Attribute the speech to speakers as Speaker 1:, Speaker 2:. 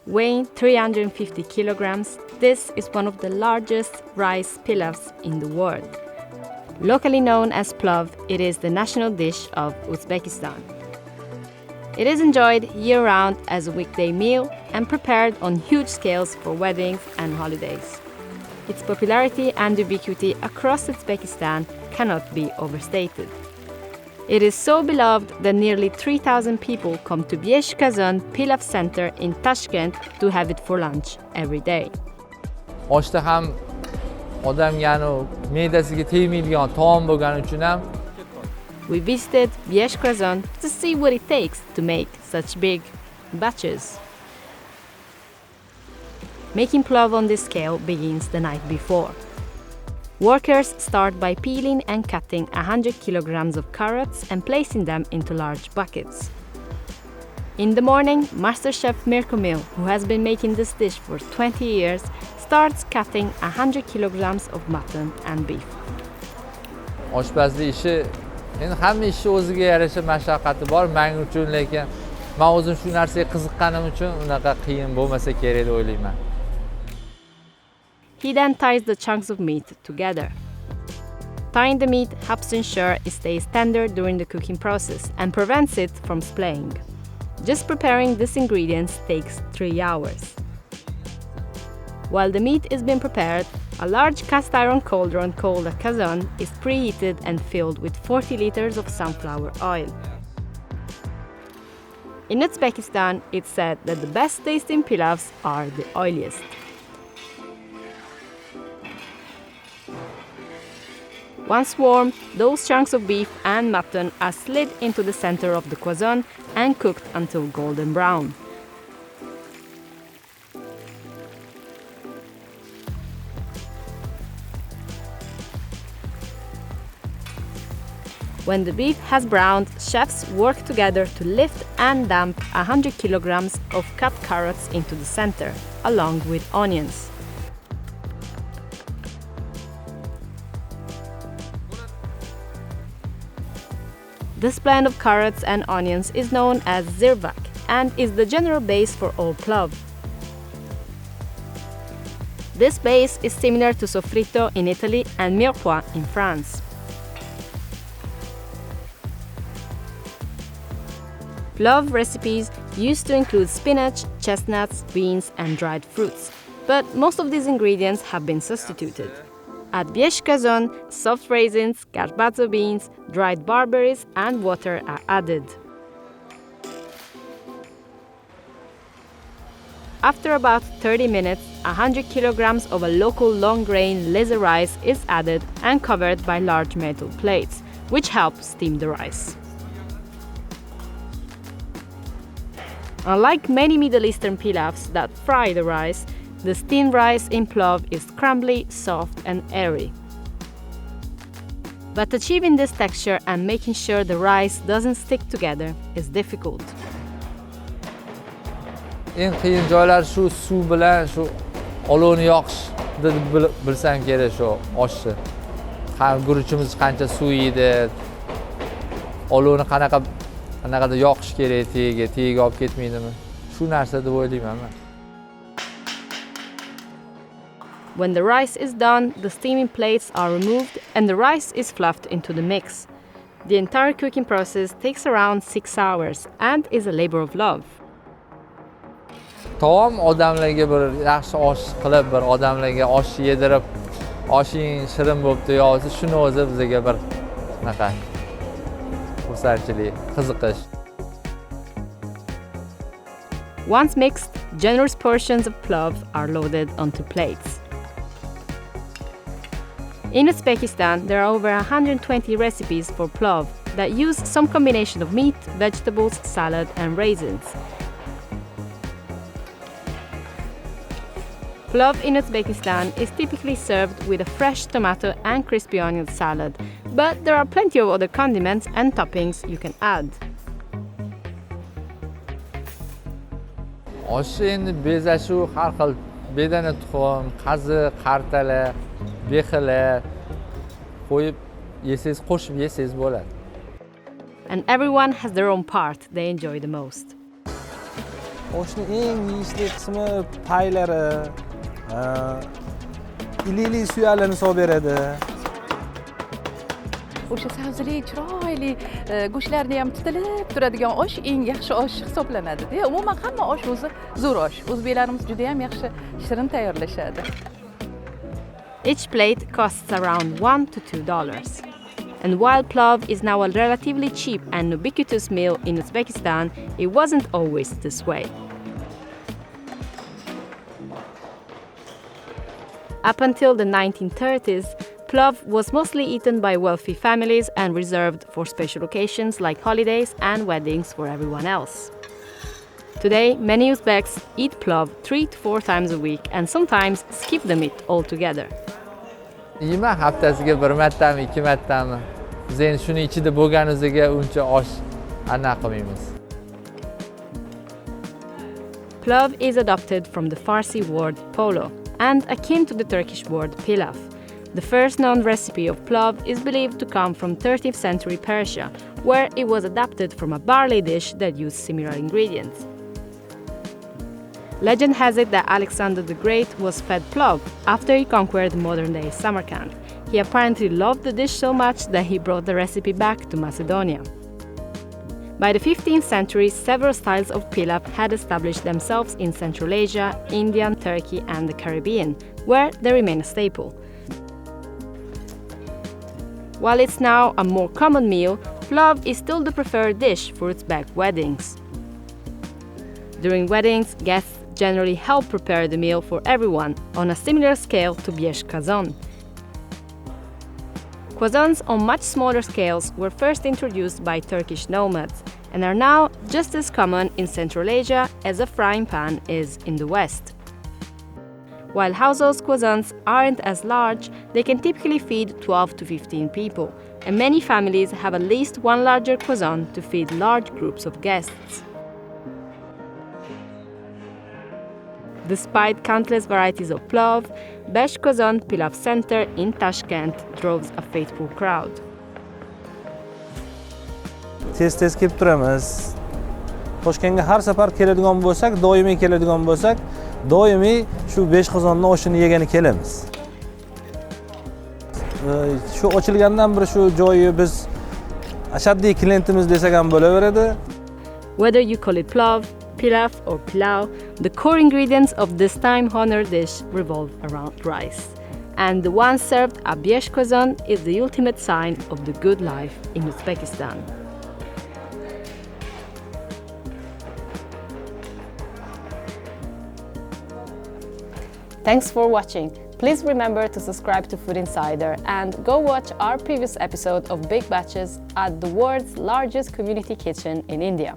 Speaker 1: Weighing 350 kilograms, this is one of the largest rice pilafs in the world. Locally known as Plov, it is the national dish of Uzbekistan. It is enjoyed year-round as a weekday meal and prepared on huge scales for weddings and holidays. Its popularity and ubiquity across Uzbekistan cannot be overstated. It is so beloved that nearly 3,000 people come to Besh Qozon Pilaf Center in Tashkent to have it for lunch every day.
Speaker 2: Oshda ham odamga me'dasiga tegmaydigan taom bo'lgani uchun ham
Speaker 1: We visited Besh Qozon to see what it takes to make such big batches. Making plov on this scale begins the night before. Workers start by peeling and cutting 100 kilograms of carrots and placing them into large buckets. In the morning, Master Chef Mirkomil, who has been making this dish for 20 years, starts cutting 100 kilograms of mutton and beef.
Speaker 2: Oshpazlik ishi endi hamma ishni o'ziga yarasha mashaqqati bor, men uchun, lekin men o'zim shu narsaga qiziqqanim uchun unaqa qiyin bo'lmasa kerak deb o'ylayman.
Speaker 1: He then ties the chunks of meat together. Tying the meat helps ensure it stays tender during the cooking process and prevents it from splaying. Just preparing these ingredients takes 3 hours. While the meat is being prepared, a large cast iron cauldron called a kazan is preheated and filled with 40 liters of sunflower oil. In Uzbekistan, it's said that the best tasting pilafs are the oiliest. Once warm, those chunks of beef and mutton are slid into the center of the kazan and cooked until golden brown. When the beef has browned, chefs work together to lift and dump 100 kilograms of cut carrots into the center, along with onions. This blend of carrots and onions is known as zirvak and is the general base for all plov. This base is similar to sofrito in Italy and mirepoix in France. Plov recipes used to include spinach, chestnuts, beans, and dried fruits, but most of these ingredients have been substituted. At Besh Qozon, soft raisins, garbanzo beans, dried barberries, and water are added. After about 30 minutes, 100 kilograms of a local long-grain laser rice is added and covered by large metal plates, which help steam the rice. Unlike many Middle Eastern pilafs that fry the rice, the steamed rice in plov is crumbly, soft, and airy. But achieving this texture and making sure the rice doesn't stick together is difficult.
Speaker 2: Eng qiyin joylar shu suv bilan shu olovni yoqish deb bilsam kerak shu oshni. Guruchimiz qancha suv yeydi, olovni qanaqada yoqish kerak, tagiga olib ketmaydimi? Shu narsa deb o'ylayman men.
Speaker 1: When the rice is done, the steaming plates are removed and the rice is fluffed into the mix. The entire cooking process takes around 6 hours and is a labor of love.
Speaker 2: Taom odamlarga bir yaxshi osh qilib, bir odamlarga osh yedirib, oshing shirin bo'libdi yoki shuni o'zi bizga bir naqa xursandchilik, qiziqish.
Speaker 1: Once mixed, generous portions of plov are loaded onto plates. In Uzbekistan, there are over 120 recipes for plov that use some combination of meat, vegetables, salad, and raisins. Plov in Uzbekistan is typically served with a fresh tomato and crispy onion salad, but there are plenty of other condiments and toppings you can add.
Speaker 2: Osh endi bezashu har xil bedana tuxum, qazi, qartala, bexila qo'yib yesangiz, qo'shib yesangiz bo'ladi.
Speaker 1: And everyone has their own part they enjoy the most.
Speaker 3: Oshning eng yeyishli qismi paylari, ilili suyalarini solib beradi.
Speaker 4: O'sha sabzili, chiroyli, go'shtlarni ham tutilib turadigan osh eng yaxshi osh hisoblanadi-da. Umuman hamma osh o'zi zo'r osh. O'zbeklarimiz juda ham yaxshi shirin tayyorlashadi.
Speaker 1: Each plate costs around $1 to $2. And while plov is now a relatively cheap and ubiquitous meal in Uzbekistan, it wasn't always this way. Up until the 1930s, plov was mostly eaten by wealthy families and reserved for special occasions like holidays and weddings for everyone else. Today, many Uzbeks eat plov 3 to 4 times a week and sometimes skip the meat altogether.
Speaker 2: Yeyman haftasiga bir martami, ikki martami. Biz endi shuni ichida bo'lgan o'ziga uncha osh anaqa qilmaymiz.
Speaker 1: Plov is adopted from the Farsi word polo and akin to the Turkish word pilaf. The first known recipe of plov is believed to come from 13th century Persia, where it was adapted from a barley dish that used similar ingredients. Legend has it that Alexander the Great was fed plov after he conquered modern-day Samarkand. He apparently loved the dish so much that he brought the recipe back to Macedonia. By the 15th century, several styles of pilaf had established themselves in Central Asia, India, Turkey, and the Caribbean, where they remain a staple. While it's now a more common meal, plov is still the preferred dish for Uzbek weddings. During weddings, guests generally help prepare the meal for everyone on a similar scale to Besh Qozon. Qozons on much smaller scales were first introduced by Turkish nomads and are now just as common in Central Asia as a frying pan is in the West. While household qozons aren't as large, they can typically feed 12 to 15 people, and many families have at least one larger qozon to feed large groups of guests. Despite countless varieties of plov, Besh Qozon Pilaf Center in Tashkent draws a faithful crowd.
Speaker 3: Tez kelib turamiz. Toshkentga har safar keladigan bo'lsak, doimiy keladigan bo'lsak, doimiy shu Besh Qozonning oshini yegani kelamiz. Shu ochilgandan beri shu joyi biz ashaddiy klientimiz desak ham bo'laveradi.
Speaker 1: Whether you call it plov, pilaf or pilau, the core ingredients of this time-honored dish revolve around rice. And the one served at Besh Qozon is the ultimate sign of the good life in Uzbekistan. Thanks for watching. Please remember to subscribe to Food Insider and go watch our previous episode of Big Batches at the world's largest community kitchen in India.